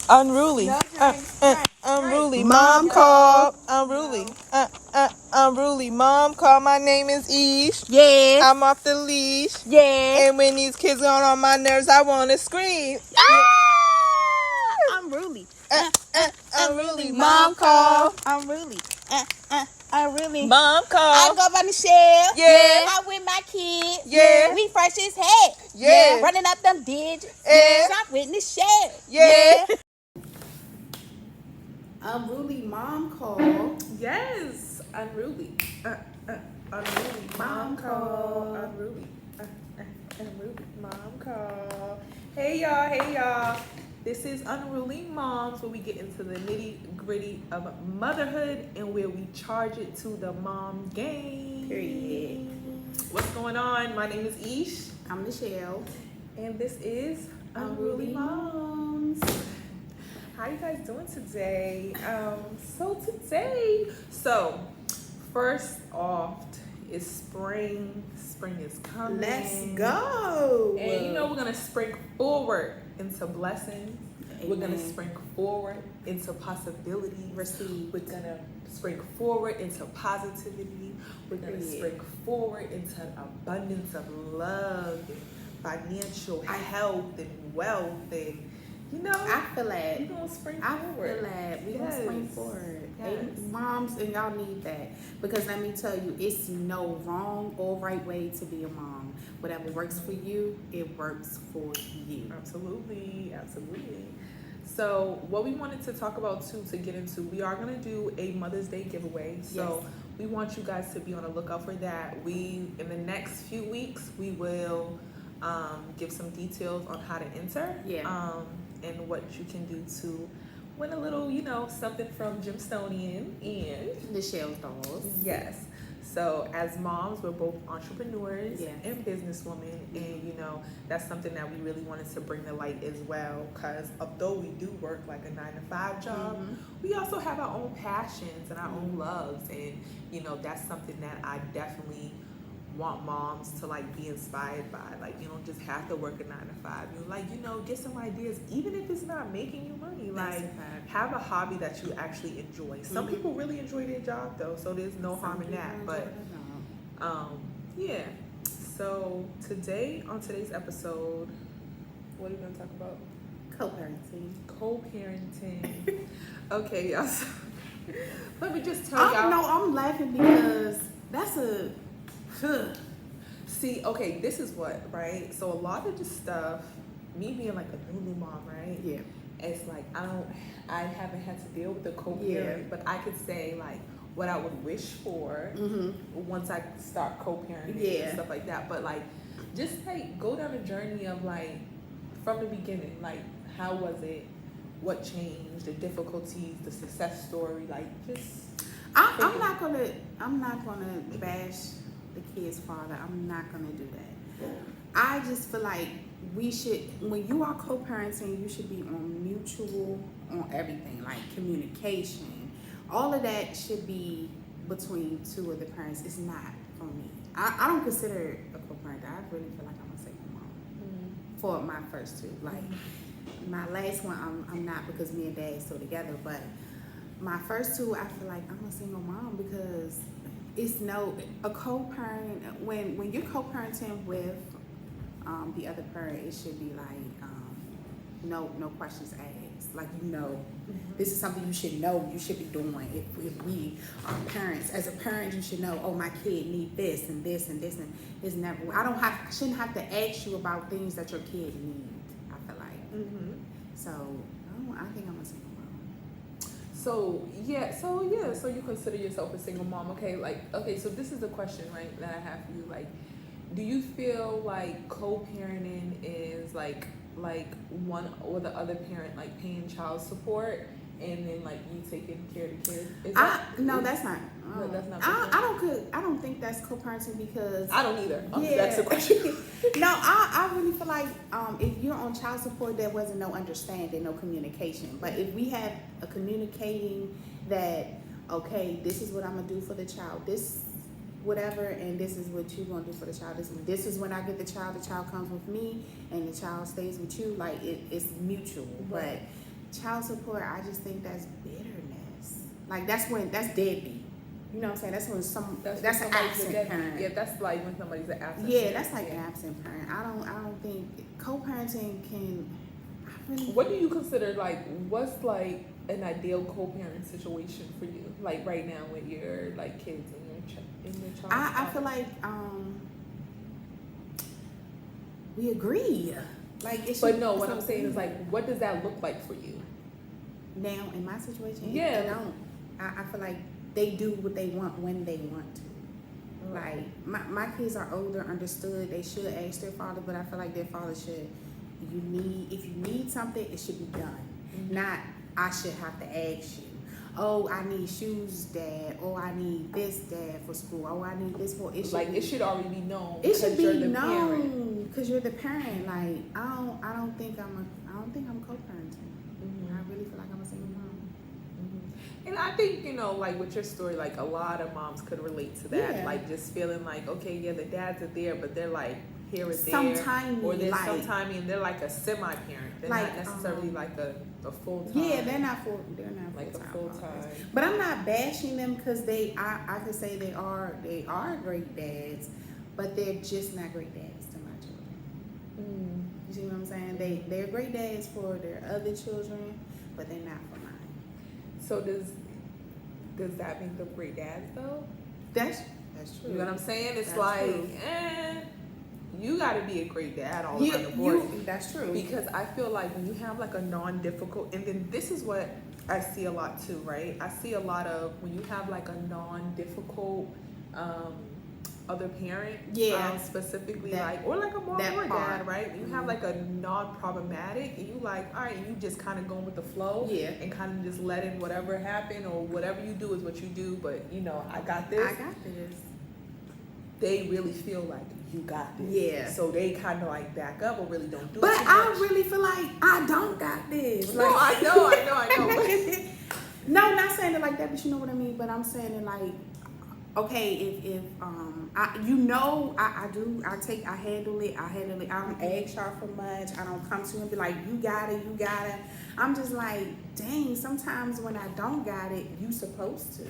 Unruly. No, Unruly. Mom Mom call. call. Unruly. Unruly. Mom call. My name is Ish. Yes. I'm off the leash. Yes. And when these kids get on my nerves, I want to scream. Unruly. Unruly. Mom call. Unruly. Unruly. Mom I call. go by Michelle. Yeah. I'm with my kids. Yeah. We fresh as heck. Yeah. Running up them digits. Yeah. Shop with Michelle. Yeah. Unruly mom call. Yes. Unruly. Unruly. Mom call. Unruly. Unruly. Mom call. Hey y'all. Hey y'all. This is Unruly Moms, where we get into the nitty gritty of motherhood and where we charge it to the mom game. Period. What's going on? My name is Ish. I'm Michelle. And this is Unruly Moms. How you guys doing today? So first off is spring. Spring is coming. Let's go. And you know we're gonna spring forward into blessings. Amen. We're gonna spring forward into possibility. Receive. We're gonna spring forward into positivity. We're gonna spring forward into abundance of love and financial health and wealth, and you know, I feel like we're gonna spring I forward. feel like we're gonna spring forward. Yes. Moms, and y'all need that, because let me tell you, it's no wrong or right way to be a mom. Whatever works for you, it works for you. Absolutely, absolutely. So what we wanted to talk about too, to get into, we are gonna do a Mother's Day giveaway. So we want you guys to be on the lookout for that. In the next few weeks, we will give some details on how to enter. And what you can do to win a little, something from Gemstonian and Michelle's dolls. Yes. So as moms, we're both entrepreneurs Yes. and businesswomen, and that's something that we really wanted to bring to light as well. Because although we do work like a 9-to-5 job, we also have our own passions and our own loves, and that's something that I definitely want moms to be inspired by. You don't just have to work a 9-to-5. Get some ideas, even if it's not making you money. Have a hobby that you actually enjoy. Some people really enjoy their job though, so there's no harm in that. But yeah. So on today's episode, what are we gonna talk about? Co-parenting. Okay, y'all. Let me just tell y'all. No, I'm laughing because that's a. See, okay, this is what, right? So a lot of the stuff, me being like a newly mom, right? Yeah. It's like I haven't had to deal with the co-parent, but I could say what I would wish for once I start co-parenting and stuff like that. But just go down the journey of from the beginning, how was it? What changed? The difficulties, the success story, I'm not gonna bash the kid's father. I'm not gonna do that. I just feel like we should, when you are co-parenting, you should be on mutual, on everything, communication. All of that should be between two of the parents. It's not for me. I don't consider a co-parent. I really feel like I'm a single mom for my first two. My last one, I'm not, because me and dad still together. But my first two, I feel like I'm a single mom, because it's a co-parent. When you're co-parenting with the other parent, it should be no questions asked. This is something you should know. You should be doing. If we are parents, as a parent, you should know. Oh, my kid need this and this and this, and it's never. I shouldn't have to ask you about things that your kid needs. I feel like. So I think I'm a single mom. So you consider yourself a single mom. Okay, so this is the question, right, that I have for you. Do you feel like co-parenting is like one or the other parent paying child support, and then you taking care of the kids? That's not. That's not. I don't think that's co-parenting, because I don't either. That's the question. No, I really feel like if you're on child support, there wasn't no understanding, no communication. But if we have a communicating that, okay, this is what I'm gonna do for the child, this whatever, and this is what you're gonna do for the child. This is when I get the child comes with me, and the child stays with you. It's mutual. But child support, I just think that's bitterness. Like that's deadbeat. You know what I'm saying? That's when that's when an somebody's a absent deadbeat. parent. Yeah, that's like when somebody's an absent Yeah, parent. that's like absent parent. I don't think co-parenting can. What do you consider like? What's like an ideal co-parent situation for you? Like right now with your like kids and your child. I feel like we agree. Like it should. But no, what I'm saying is like, what does that look like for you? Now in my situation, Yeah. they don't. I feel like they do what they want when they want to. Like my kids are older, understood. They should ask their father, but I feel like their father should. If you need something, it should be done. Mm-hmm. Not I should have to ask you. Oh, I need shoes, Dad. Oh, I need this, Dad, for school. Oh, I need this for it. It should already be known. It should be known because you're the parent. Like I don't think I'm co-parenting. Mm-hmm. I really feel like I'm a single mom. Mm-hmm. And I think, like with your story, like a lot of moms could relate to that. Yeah. Like just feeling like, okay, yeah, the dads are there, but they're like here or there. Sometime, or there's like, sometime and they're like a semi-parent. They're like, not necessarily like a full-time. Yeah, they're not like full-time. a full-time. But I'm not bashing them because I could say they are great dads, but they're just not great dads to my children. You see what I'm saying? They're great dads for their other children, but they're not for mine. So does that make them great dads though? That's true. You know what I'm saying? It's That's like, true. You got to be a great dad all around the board. That's true. Because I feel like when you have like a non-difficult, and then this is what I see a lot too, right? I see a lot of when you have like a non-difficult other parent, specifically or like a mom or a dad, right? When you have like a non-problematic, and you like, all right, you just kind of going with the flow, and kind of just letting whatever happen or whatever you do is what you do. But I got this. They really feel like you got this. Yeah. So they kind of like back up or really don't do it. But I really feel like I don't got this. No, like, I know. No, not saying it like that, but you know what I mean. But I'm saying it like, okay, if I handle it. I don't ask y'all for much. I don't come to you and be like, you got it. I'm just like, dang. Sometimes when I don't got it, you supposed to.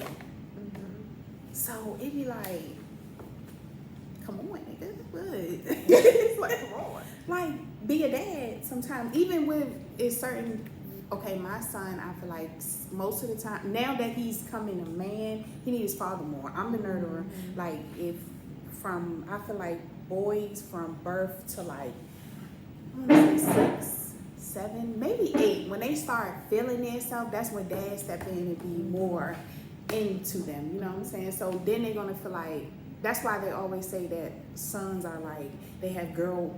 So it be like, come on, nigga. What? It's like, come on. Like, be a dad sometimes. Even with certain, okay, my son, I feel like most of the time, now that he's coming a man, he needs his father more. I'm the nurturer. Like, I feel like boys from birth to like, I'm gonna say 6, 7, maybe 8, when they start feeling themselves, that's when dad step in and be more into them. You know what I'm saying? So then they're gonna feel like, that's why they always say that sons are like, they have girly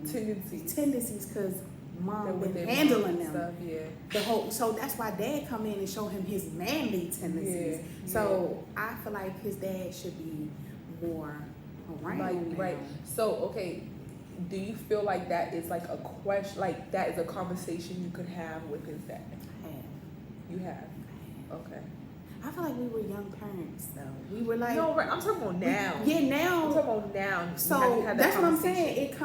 tendencies because mom been handling them. Stuff, so that's why dad come in and show him his manly tendencies. So I feel like his dad should be more around. Right. So okay, do you feel like that is like a question, like that is a conversation you could have with his dad? I have. You have? Okay. I feel like we were young parents though. We were like, no, right. I'm talking about now. Now. I'm talking about now. So that's what I'm saying.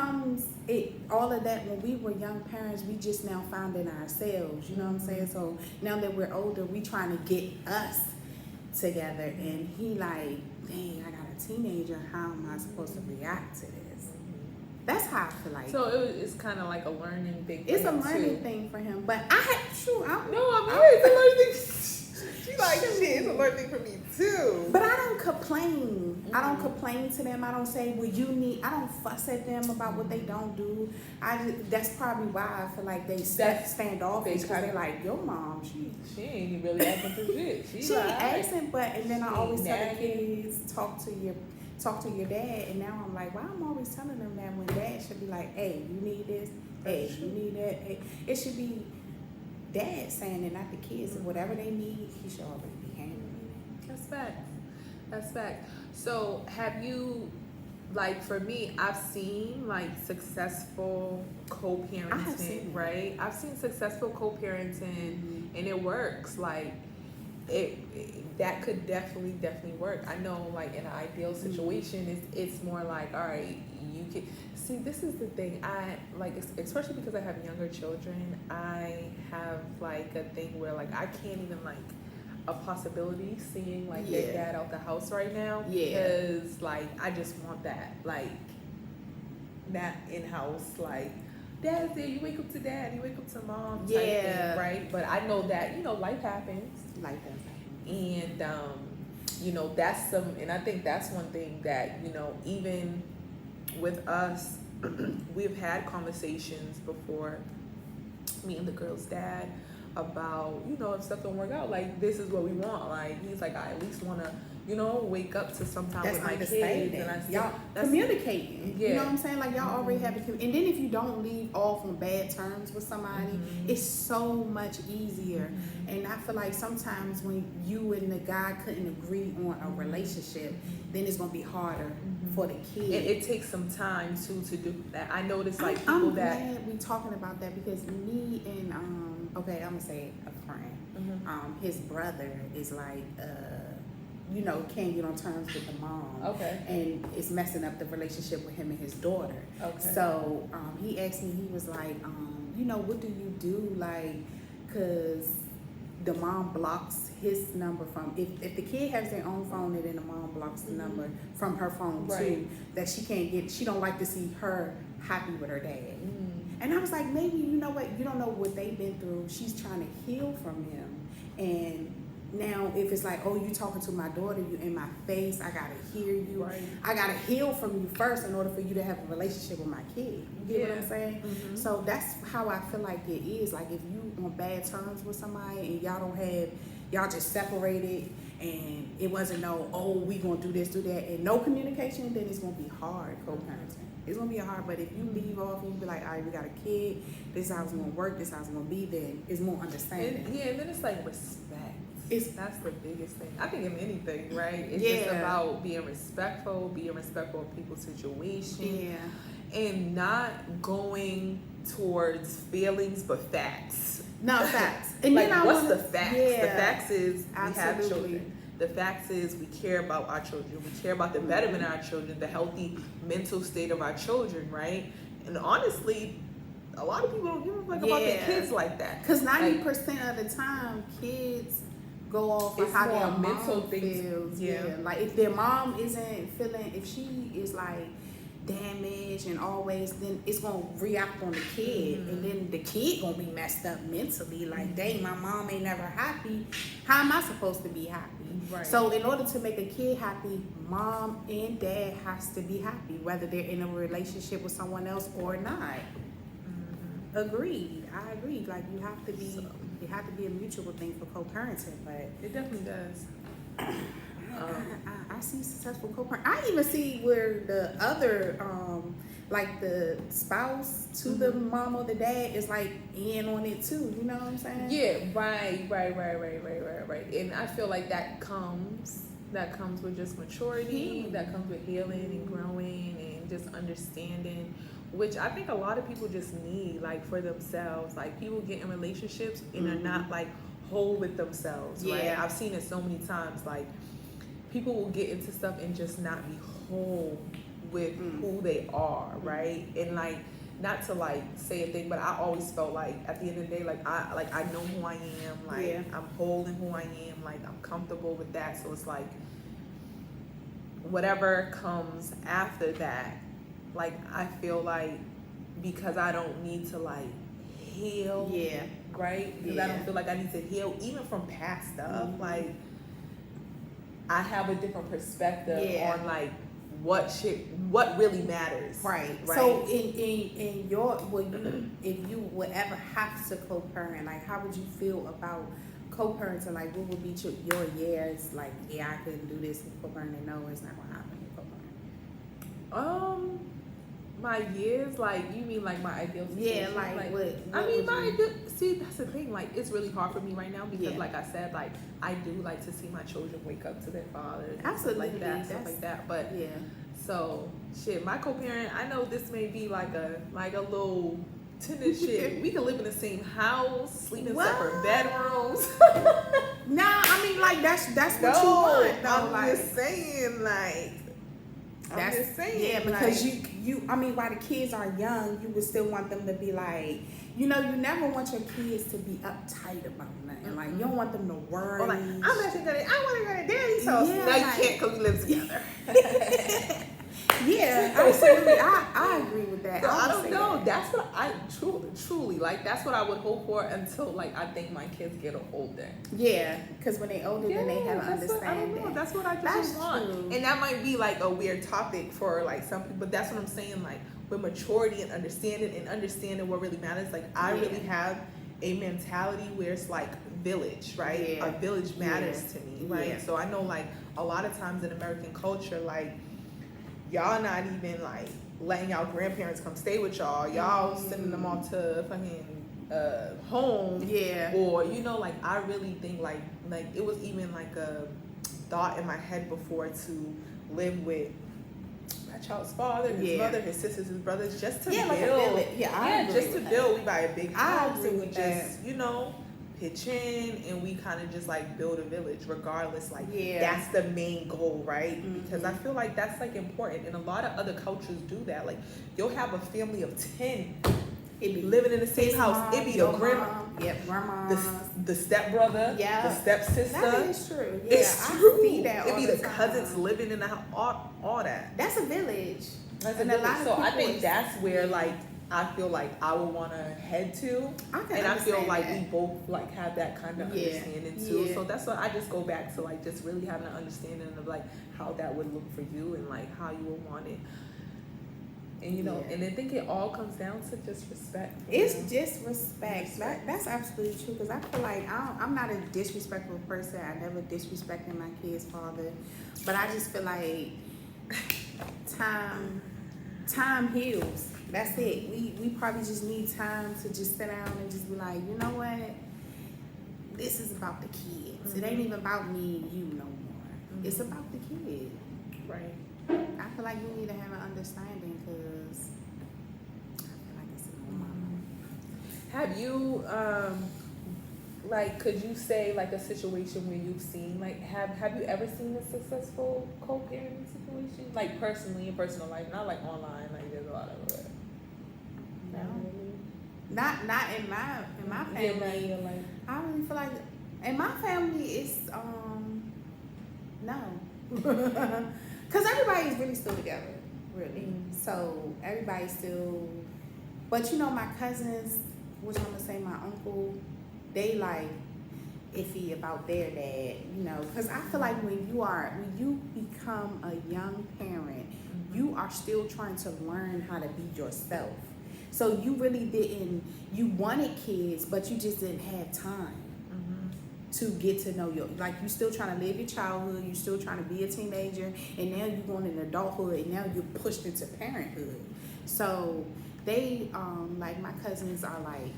All of that when we were young parents, we just now found in ourselves. You know what I'm saying? So now that we're older, we trying to get us together. And he like, dang, I got a teenager. How am I supposed to react to this? That's how I feel like. So it's kind of like a learning thing. It's a learning thing for him. But it's a learning thing. She's like, shit, it's a learning thing for me too. But I don't complain. I don't complain to them. I don't say, I don't fuss at them about what they don't do. That's probably why I feel like they stand off because they're like, your mom, she ain't really asking for shit. She ain't asking, and then I always tell the kids, talk to your dad, and now I'm like, why I'm always telling them that when dad should be like, hey, you need this, hey, you need that, hey. It should be dad saying it, not the kids. Whatever they need, he should already be handling it. That's fact. So have you, like for me, I've seen like successful co-parenting, right? I've seen successful co-parenting and it works. Like that could definitely work. I know like in an ideal situation, it's more like, all right, you kid. See, this is the thing. I like, especially because I have younger children. I have like a thing where like I can't even like a possibility seeing like their dad out the house right now. Because like I just want that in house like. Dad's there, you wake up to dad, you wake up to mom type thing, right? But I know that, life happens. Life happens. And, that's and I think that's one thing that, even with us, we've had conversations before, me and the girl's dad, about, if stuff don't work out, like, this is what we want. Like, he's like, I at least want to, wake up to sometime with my kids. And I said, y'all communicating. Yeah. You know what I'm saying? Like, y'all already have and then if you don't leave off on bad terms with somebody, it's so much easier. And I feel like sometimes when you and the guy couldn't agree on a relationship, then it's gonna be harder for the kid. And it takes some time too to do that. I noticed like people I'm that glad we talking about that, because me and okay, I'm gonna say a friend. His brother is like can't get on terms with the mom. Okay. And it's messing up the relationship with him and his daughter. Okay. So he asked me, he was like, what do you do? Like, cause the mom blocks his number from, if the kid has their own phone, and then the mom blocks the number from her phone too, that she don't like to see her happy with her dad. And I was like, maybe, you know what, you don't know what they've been through. She's trying to heal from him. And now if it's like, oh, you talking to my daughter, you in my face, I gotta hear you. Right. I gotta heal from you first in order for you to have a relationship with my kid. You get what I'm saying? So that's how I feel like it is. Like, if you on bad terms with somebody and y'all just separated, and it wasn't we gonna do this, do that, and no communication, then it's gonna be hard co-parenting. It's gonna be hard. But if you leave off and you be like, all right, we got a kid, this is how it's gonna work, this is how it's gonna be, then it's more understanding. And then it's like respect. That's the biggest thing. I think in anything, right? It's just about being respectful of people's situation, and not going towards feelings but facts. No, facts. And like, then what's the facts? Yeah, the facts is we have absolutely. children. The facts is we care about our children. We care about the betterment of our children, the healthy mental state of our children, right? And honestly, a lot of people don't give a fuck about their kids like that. Because 90% of the time, kids go off of how their mom feels. Yeah. Like, if their mom isn't feeling, if she is like damaged and always, then it's gonna react on the kid, and then the kid gonna be messed up mentally. Like, dang, my mom ain't never happy. How am I supposed to be happy? Right. So in order to make a kid happy, mom and dad has to be happy, whether they're in a relationship with someone else or not. Agreed. I agree. Like, you have to be. It have to be a mutual thing for co-parenting, but it definitely does. I see successful co-parent. I even see where the other, like the spouse to the mom or the dad is like in on it too. You know what I'm saying? Yeah, right. And I feel like that comes with just maturity. That comes with healing and growing and just understanding, which I think a lot of people just need, like, for themselves. Like, people get in relationships and are not like whole with themselves, right? I've seen it so many times. Like, people will get into stuff and just not be whole with who they are, right? And like, not to like say a thing, but I always felt like at the end of the day, like I know who I am, like I'm whole in who I am, like I'm comfortable with that. So it's like whatever comes after that, like I feel like because I don't need to like heal, right? Because I don't feel like I need to heal even from past stuff. Like, I have a different perspective on like what really matters. Right. So in your if you would ever have to co-parent, like how would you feel about co-parenting? Like, what would be your years? Like, I couldn't do this with co-parenting. No, it's not gonna happen with co-parenting. My years, like, you mean like my ideal situation? Yeah, like what I mean, my ideal. See, that's the thing. Like, it's really hard for me right now because, like I said, like I do like to see my children wake up to their fathers, absolutely, like that, stuff like that. But so shit, my co-parent. I know this may be like a little tender shit. We can live in the same house, sleep in separate bedrooms. Nah, I mean, like that's what you want. I'm just saying, like. I'm just saying. Yeah, because you I mean, while the kids are young, you would still want them to be like, you know, you never want your kids to be uptight about nothing. Like, you don't want them to worry. Or like, I'm actually gonna, I want to go to daddy's house. Yeah, no, you like, can't because we live together. Yeah, absolutely. I agree with that. So I don't know. That. That's what I truly like. That's what I would hope for until like I think my kids get older. Yeah, because when they older, then they have an understanding. I don't know. That's what I just want. True. And that might be like a weird topic for like some people, but that's what I'm saying. Like with maturity and understanding what really matters. Like I really have a mentality where it's like village, right? Yeah. A village matters to me, right? Yeah. So I know like a lot of times in American culture, like y'all not even like letting y'all grandparents come stay with y'all. Y'all sending them off to fucking home. Yeah. Or you know, like I really think like it was even like a thought in my head before to live with my child's father, his mother, his sisters, his brothers, just to build. Like a village. Just to build. We buy a big house and we just, that. you know, pitch in and we kind of just like build a village regardless. Like that's the main goal, right? Because I feel like that's like important, and a lot of other cultures do that. Like you'll have a family of 10 living in the same house. It'd be the grandma, grandma, the stepbrother, the stepsister. That is true. Yeah, it's true. I see that. It'd be the cousins living in the house. All that. That's a village. That's a village. So I think that's where like I feel like I would want to head to, and I feel like we both like have that kind of understanding too. So that's why I just go back to like just really having an understanding of like how that would look for you and like how you would want it. And you know, and I think it all comes down to just respect. It's just respect. That's absolutely true. Because I feel like I'm not a disrespectful person. I never disrespected my kid's father, but I just feel like time heals. That's it. We probably just need time to just sit down and just be like, you know what? This is about the kids. It ain't even about me and you no more. It's about the kids. Right. I feel like we need to have an understanding because I feel like it's in my mind. Have you like could you say like a situation where you've seen like have you ever seen a successful co-parenting situation? Like personally in personal life, not like online, like there's a lot of it. No. Not in my family. Yeah, like, I really feel like in my family it's no. Cause everybody is really still together, really. So everybody's still, but you know my cousins, which I'm gonna say my uncle, they like iffy about their dad, you know. Cause I feel like when you become a young parent, you are still trying to learn how to be yourself. So you really you wanted kids, but you just didn't have time to get to know like you still trying to live your childhood, you still trying to be a teenager, and now you're going into adulthood, and now you're pushed into parenthood. So they, like my cousins are like,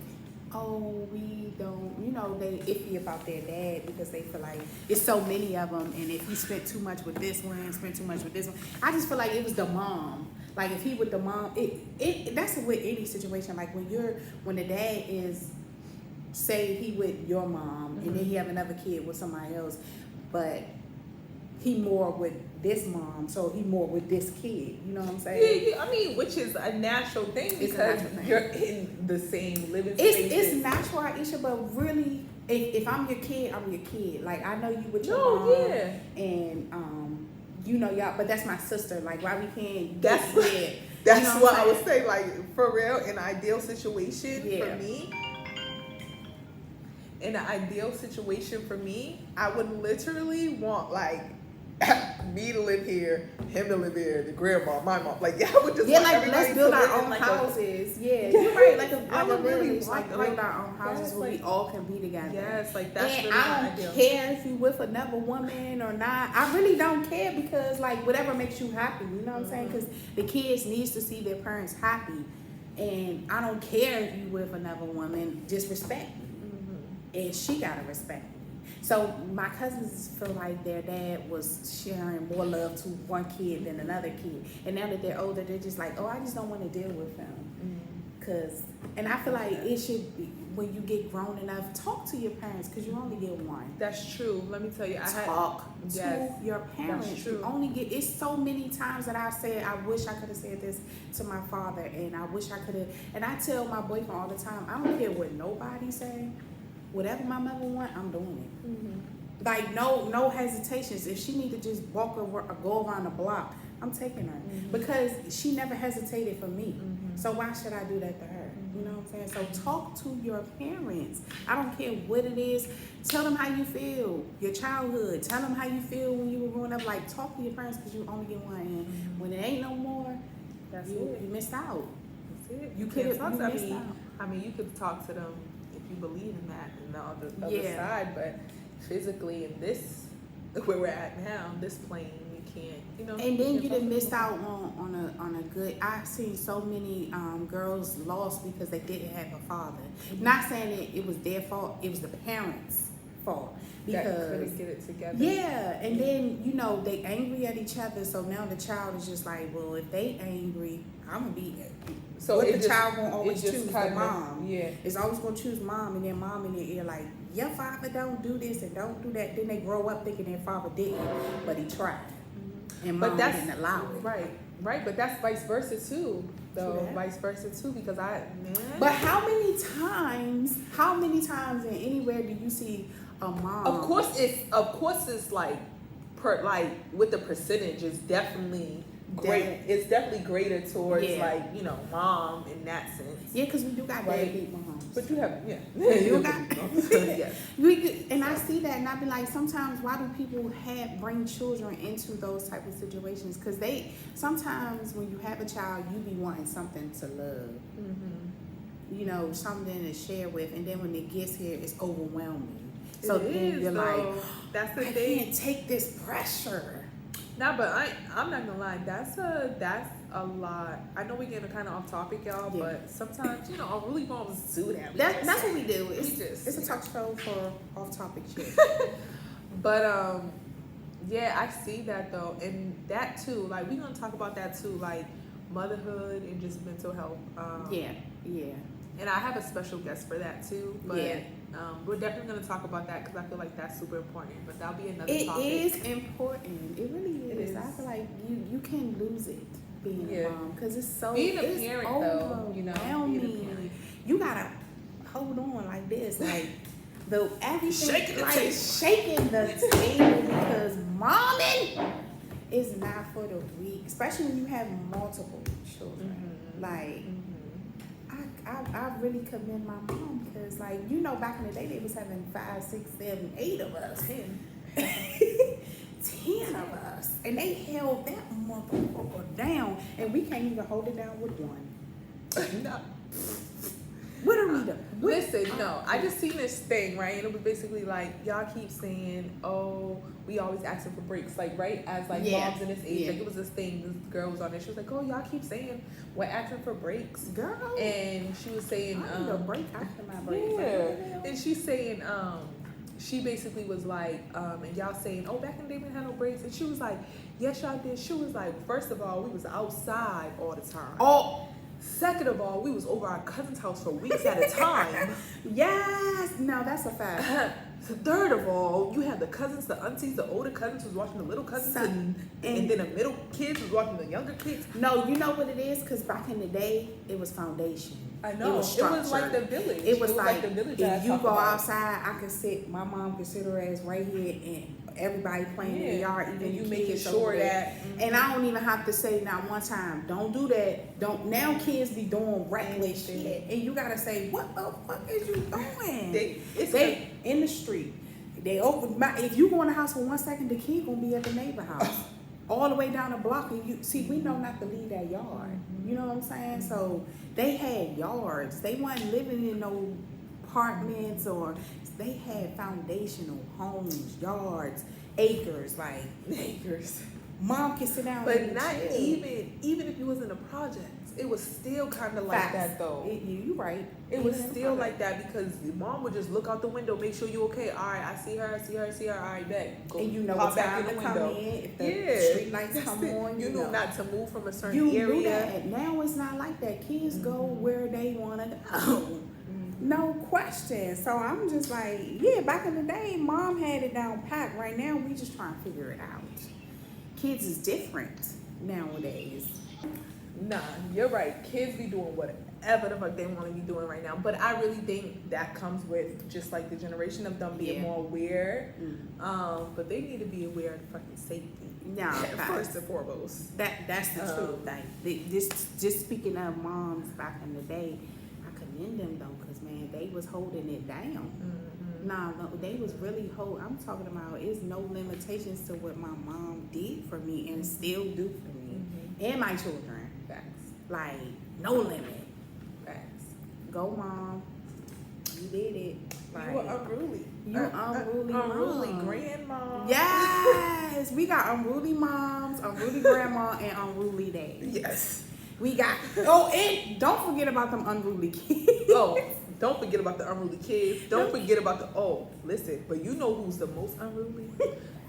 oh, we don't, you know, they iffy about their dad because they feel like it's so many of them, and if he spent too much with this one, spent too much with this one. I just feel like it was the mom. Like if he with the mom, that's with any situation. Like when the dad is, say he with your mom and then he have another kid with somebody else, but he more with this mom, so he more with this kid. You know what I'm saying? Yeah, I mean, which is a natural thing because you're in the same living space. It's natural, Aisha, but really, if I'm your kid, I'm your kid. Like I know you with your mom, and you know y'all, but that's my sister. Like why we can't? That's you know what I would say. Like for real, in an ideal situation for me. In an ideal situation for me, I would literally want like me to live here, him to live here, the grandma, my mom. Like I would just like let's build our own houses. You're right. Like a village, like build our own houses where we all can be together. Yes, like that's and really I don't care if you with another woman or not. I really don't care because like whatever makes you happy. You know what I'm saying? Because the kids needs to see their parents happy, and I don't care if you with another woman. Just respect me. And she gotta respect me. So my cousins feel like their dad was sharing more love to one kid than another kid. And now that they're older, they're just like, oh, I just don't want to deal with him. And I feel like it should be, when you get grown enough, talk to your parents because you only get one. That's true. Let me tell you, Talk to your parents. That's true. You only get. It's so many times that I've said, I wish I could have said this to my father, and I wish I could have. And I tell my boyfriend all the time, I don't care what nobody say. Whatever my mother want, I'm doing it. Mm-hmm. Like no hesitations. If she need to just walk over or go around the block, I'm taking her because she never hesitated for me. So why should I do that to her? You know what I'm saying? So talk to your parents. I don't care what it is. Tell them how you feel, your childhood. Tell them how you feel when you were growing up. Like, talk to your parents because you only get one. And when it ain't no more, you missed out. That's it. You could have missed out. I mean, you could talk to them if you believe in that and the other side, but physically in this, where we're at now, this plane, you can't, you know. And then you done missed out on a good. I've seen so many girls lost because they didn't have a father. Not saying that it was their fault, it was the parents' fault. Because that couldn't get it together. Yeah, and then they angry at each other, so now the child is just like, well, if they angry, I'm gonna be. So the child gonna always choose the mom. Yeah, it's always gonna choose mom, and then mom in their ear like, your father don't do this and don't do that. Then they grow up thinking their father didn't, but he tried, and mom didn't allow it. Right, but that's vice versa too. Though vice versa too, because But how many times and anywhere do you see a mom? Of course it's like with the percentage is definitely great. It's definitely greater towards mom in that sense. Yeah, because we do got deadbeat moms. But you have you got yes. And I see that, and I be like, sometimes why do people bring children into those type of situations? Because sometimes when you have a child, you be wanting something to love. Mm-hmm. Something to share with, and then when it gets here, it's overwhelming. So then you're like, that's the I thing. can't take this pressure. Nah, but I'm not gonna lie. That's a lot. I know we're getting kind of off topic, y'all, but sometimes unruly moms do that. That's what we do. It's a talk show for off topic shit. But yeah, I see that though, and that too. Like we're gonna talk about that too, like motherhood and just mental health. Yeah. And I have a special guest for that too. But we're definitely going to talk about that because I feel like that's super important. But that'll be another topic. It is important. It really is. I feel like you can't lose it being a mom because it's so. Being a parent though, being a parent. You gotta hold on like this, like everything, shaking the table because momming is not for the weak, especially when you have multiple children. I really commend my mom because, back in the day, they was having 5, 6, 7, 8 of us. 10 of us. And they held that motherfucker down, and we can't even hold it down with one. No. What are we doing? Listen, I just seen this thing, right? And it was basically like, y'all keep saying, oh, we always asking for breaks, like, right? As, like, moms in this age. Like, it was this thing, this girl was on there. She was like, oh, y'all keep saying we're asking for breaks. Girl. And she was saying, I need a break after my break. Yeah. And she's saying, she basically was like, and y'all saying, oh, back in the day we didn't have no breaks. And she was like, yes, y'all did. She was like, first of all, we was outside all the time. Oh. Second of all, we was over our cousin's house for weeks at a time. Yes. No, that's a fact. Third of all, you had the cousins, the aunties, the older cousins was watching the little cousins, and then the middle kids was watching the younger kids. No, you know what it is? Because back in the day, it was foundation. I know. It was like the village. It was like the village. If you go outside, I could sit, my mom could sit her ass right here and everybody playing in the yard, even you making sure that. And I don't even have to say not one time, don't do that. Now kids be doing reckless shit. And you gotta say, what the fuck is you doing? They in the street. If you go in the house for 1 second, the kid gonna be at the neighbor house. All the way down the block, and we know not to leave that yard. You know what I'm saying? So they had yards. They weren't living in no apartments, or they had foundational homes, yards, acres. Mom can sit down, but not even if you was in the projects, it was still kind of like that though. You right. It was still like that because mom would just look out the window, make sure you okay. All right, I see her. All right, back. Go, and you know what time to come in. If the street lights come on, you knew not to move from a certain area. You knew that. Now it's not like that. Kids go where they want to go. No question. So I'm just like, yeah, back in the day, mom had it down pat. Right now, we just trying to figure it out. Kids is different nowadays. Nah, you're right. Kids be doing whatever the fuck they want to be doing right now. But I really think that comes with just like the generation of them being more aware. But they need to be aware of fucking safety. Nah, first and foremost. That's the truth. Like, just speaking of moms back in the day, I commend them though, because man, they was holding it down. Nah, no, they was really I'm talking about, it's no limitations to what my mom did for me and still do for me and my children. Facts. Like, no limit. Facts. Go, mom. You did it. Like, You were unruly. You unruly Unruly mom. grandma. Yes, we got unruly moms, unruly grandma, and unruly dad. Yes. We got. Oh, and don't forget about them unruly kids. Oh, don't forget about the unruly kids. Don't forget about listen, but you know who's the most unruly?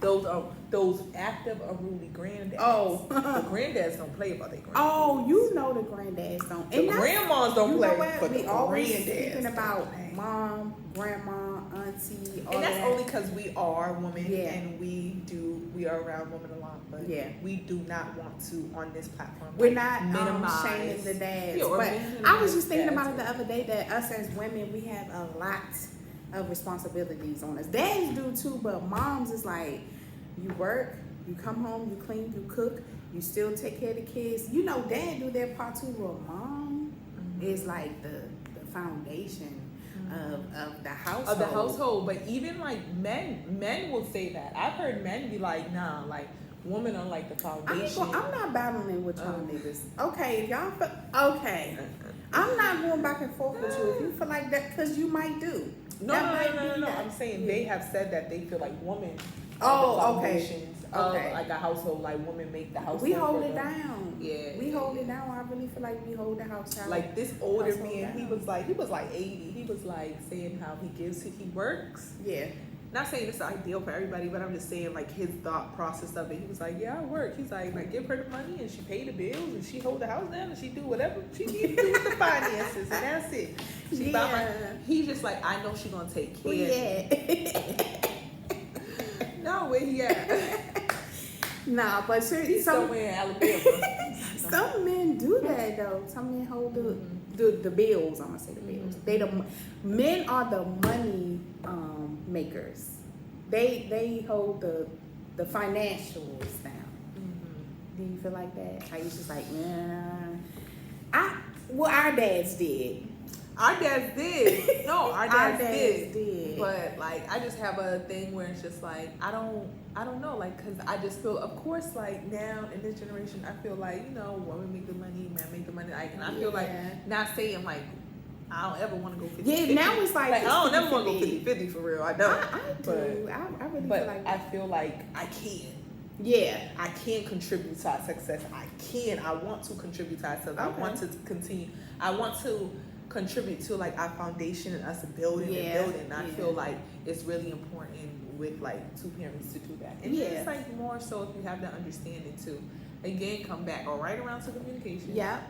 Those active unruly granddads. Oh. The granddads don't play about their granddads. Oh, you know the grandads don't. The grandmas don't play, but we the always granddads speaking about don't play. mom, grandma, auntie, all And that's that. only because we are women and we are around women a lot. But we do not want to on this platform. We're not minimize shaming the dads. Yeah, but I was just thinking about it the other day that us as women, we have a lot of responsibilities on us. Dads do too, but moms is like, you work, you come home, you clean, you cook, you still take care of the kids. You know, dad do their part too, but mom is like the foundation of the household. Of the household. But even like men will say that. I've heard men be like, nah, like women are like the foundation. I'm not battling with y'all niggas. Okay, if y'all okay. I'm not going back and forth with you if you feel like that, because you might do. No. I'm saying they have said that they feel like women are the foundations of like a household, like women make the household. We hold it down. Yeah. We hold it down. I really feel like we hold the house down. Like this older man, he was like 80. He was like saying how he works. Yeah. Not saying it's ideal for everybody, but I'm just saying like his thought process of it. He was like, yeah, I work. He's like give her the money and she pay the bills and she hold the house down and she do whatever she needs to do with the finances and that's it. He's just like, I know she gonna take care. Yeah. No, where he at? Nah, but He's somewhere in Alabama. Some men do that though. Some men hold the bills. I'm gonna say the bills. Men are the money makers. They hold the financials down. Do you feel like that? How you just like, our dads did. Our dads did. No, our dads did. But like, I just have a thing where it's just like, I don't know, like, cause I just feel, of course, like now in this generation, I feel like, you know, women make the money, men make the money, like, and I feel like, not saying like, I don't ever want to go 50-50. Yeah, now it's like I don't never want to go 50-50 for real. I don't. I do. I really but feel like I feel like I can. Yeah. I can contribute to our success. I want to contribute to ourselves. I want to continue. I want to contribute to like our foundation and us building and building. I feel like it's really important with like two parents to do that. And it's like more so if you have that understanding too. Again, come back or right around to communication. Yeah.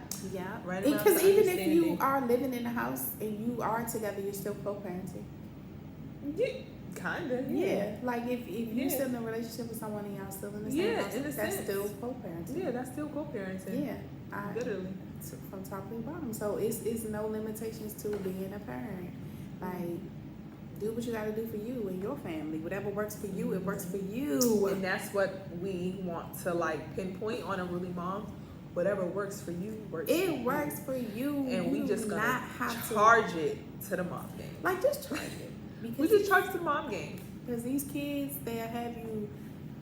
Right. Because even if you are living in a house and you are together, you're still co-parenting. Yeah. Kinda. Yeah. Like if you're still in a relationship with someone and y'all still in the same house, that's still co-parenting. Yeah, that's still co-parenting. Yeah. Literally. From top to bottom. So it's no limitations to being a parent. Like, do what you gotta do for you and your family. Whatever works for you, it works for you. And that's what we want to like pinpoint on Unruly Moms. Whatever works for you works. It works for you. And we just not gonna have charge it to the mom game. Like, just charge it. Because we just charge the mom game. Because these kids, they'll have you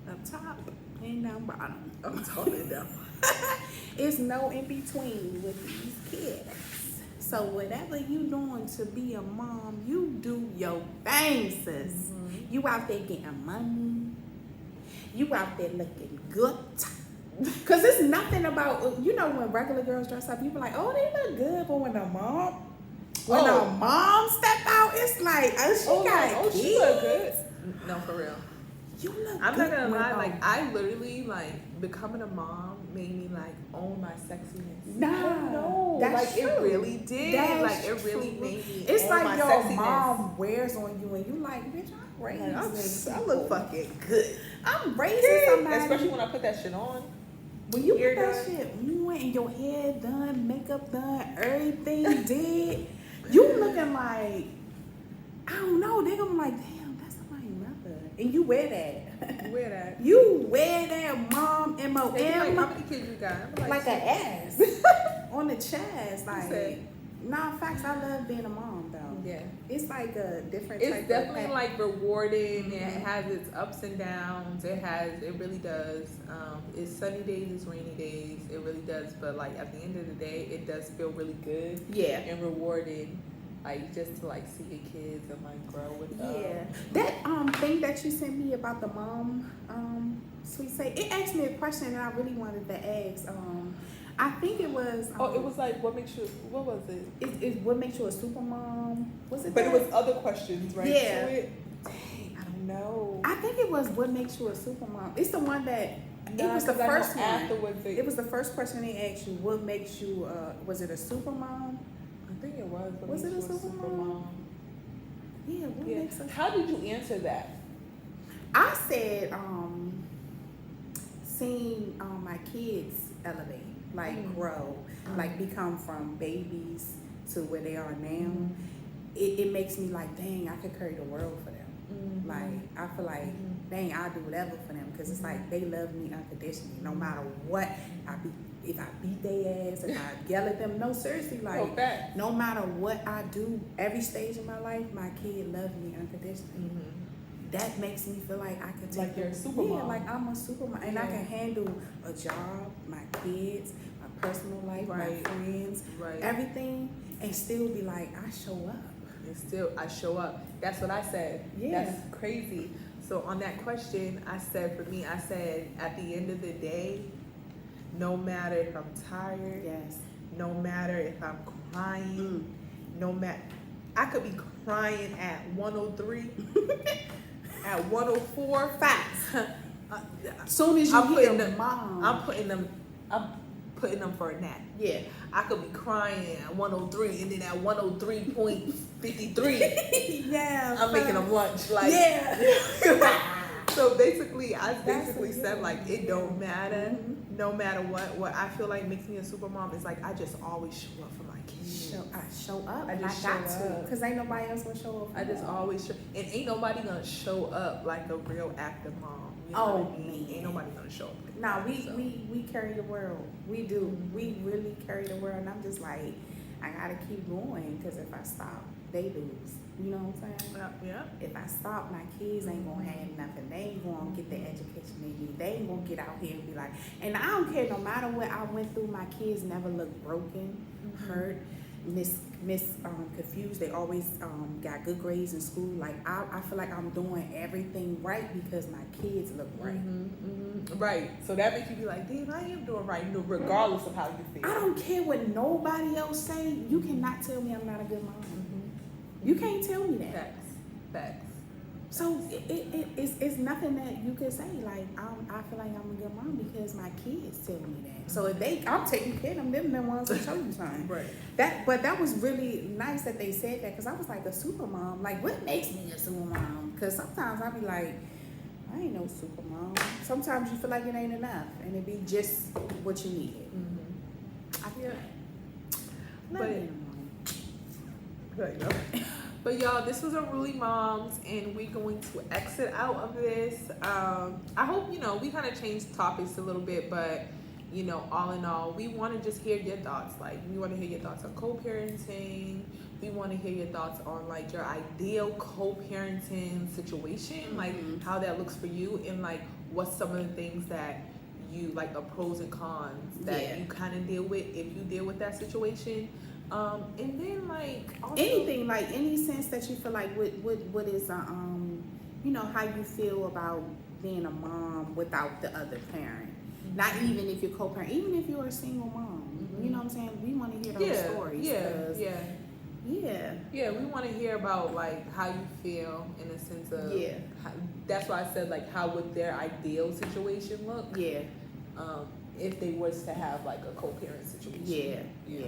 up top and down bottom. Up top and down. It's no in between with these kids. So whatever you doing to be a mom, you do your thing, sis. You out there getting money. You out there looking good. Because it's nothing about, you know, when regular girls dress up, you be like, oh, they look good. But when the mom step out, it's like, she look good. No, for real. You look I'm good. not gonna lie, like I literally like becoming a mom made me like own my sexiness. Nah, I don't know. that's like true. it really did. That's like it really true. made me It's own like my your sexiness. mom wears on you and you like, bitch, I'm raising I look fucking good. I'm raising somebody. Especially when I put that shit on. When you Hair put that done. shit on and your hair done, makeup done, everything did, you looking like, I don't know, they gonna be like, damn, that's somebody's mother. And you wear that. You wear that. You wear that mom They be MOM like, how many kids you got? I'm like an ass on the chest. Like, said? nah, facts, I love being a mom though. Yeah. It's like a different It's type definitely of like rewarding. Mhm. It has its ups and downs. It really does. It's sunny days, it's rainy days. It really does. But like at the end of the day, it does feel really good yeah. and rewarding. Like just to like see your kids and like grow with them. Yeah, that thing that you sent me about the mom, sweet say, it asked me a question that I really wanted to ask. I think it was. It was like what makes you? What was it? Is what makes you a super mom? Was it? But that? it was other questions, right? Yeah. To it? Dang, I don't know. I think it was what makes you a super mom. It's the one that. It was the 'cause I know first one. afterwards. It was the first question they asked you. What makes you? Was it a super mom? I think it was. What Was makes it a you super mom? Yeah. What Yeah. makes us? How did you answer that? I said, seeing my kids elevate, like grow, like become from babies to where they are now. It makes me like, dang, I could carry the world for them. Like I feel like, dang, I'll do whatever for them because it's like they love me unconditionally, no matter what I be. If I beat their ass, if I yell at them, no, seriously, like no matter what I do, every stage of my life, my kid loves me unconditionally. That makes me feel like I can take Like you're a super mom. like I'm a super mom, and I can handle a job, my kids, my personal life, my friends, everything, and still be like I show up. And still, I show up. That's what I said. Yeah. That's crazy. So on that question, I said, for me, I said, at the end of the day, no matter if I'm tired, Yes. no matter if I'm crying, no matter, I could be crying at 103, at 104. Facts. Soon as you I'm hear putting them, mom, I'm putting them for a nap. yeah. I could be crying at 103 and then at 103.53, yeah. I'm making them lunch. Like, yeah. So basically, I basically That's a said good like it don't matter, Mhm. no matter what. What I feel like makes me a super mom is like I just always show up for my kids. I show up. I just got show to, up. cause ain't nobody else gonna show up. For I just them. always show, and ain't nobody gonna show up like a real active mom. You know Oh, what I mean? man. Ain't nobody gonna show up. Like Nah, that, so. we carry the world. We do. Mhm. We really carry the world, and I'm just like, I gotta keep going, cause if I stop, they lose. You know what I'm saying? Yeah. If I stop, my kids ain't gonna have nothing. They ain't gonna get the education they need. They ain't gonna get out here and be like, and I don't care, no matter what I went through, my kids never look broken, hurt, confused. They always got good grades in school. Like I feel like I'm doing everything right because my kids look right. Right. So that makes you be like, damn, I am doing right, regardless of how you feel. I don't care what nobody else say. You cannot tell me I'm not a good mom. You can't tell me that. Facts. So it's nothing that you could say. Like I feel like I'm a good mom because my kids tell me that. So if I'm taking care of them the ones that show you something. Right. But that was really nice that they said that because I was like a super mom. Like what makes me a super mom? Because sometimes I be like, I ain't no super mom. Sometimes you feel like it ain't enough and it be just what you needed. I feel But But y'all, this was UnrulyMoms, and we're going to exit out of this. I hope, we kind of changed topics a little bit, but, all in all, we want to just hear your thoughts. Like, we want to hear your thoughts on co-parenting. We want to hear your thoughts on, like, your ideal co-parenting situation, like, how that looks for you, and, like, what's some of the things that you, like, the pros and cons that you kind of deal with if you deal with that situation. And then like also, anything, like any sense that you feel like what is how you feel about being a mom without the other parent. Not even if you're co-parent, even if you're a single mom. You know what I'm saying? We want to hear those stories. Yeah, we want to hear about like how you feel in a sense of how, that's why I said like how would their ideal situation look. if they was to have like a co-parent situation. Yeah.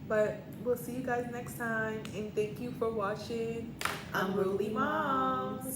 But we'll see you guys next time, and thank you for watching Unruly Moms.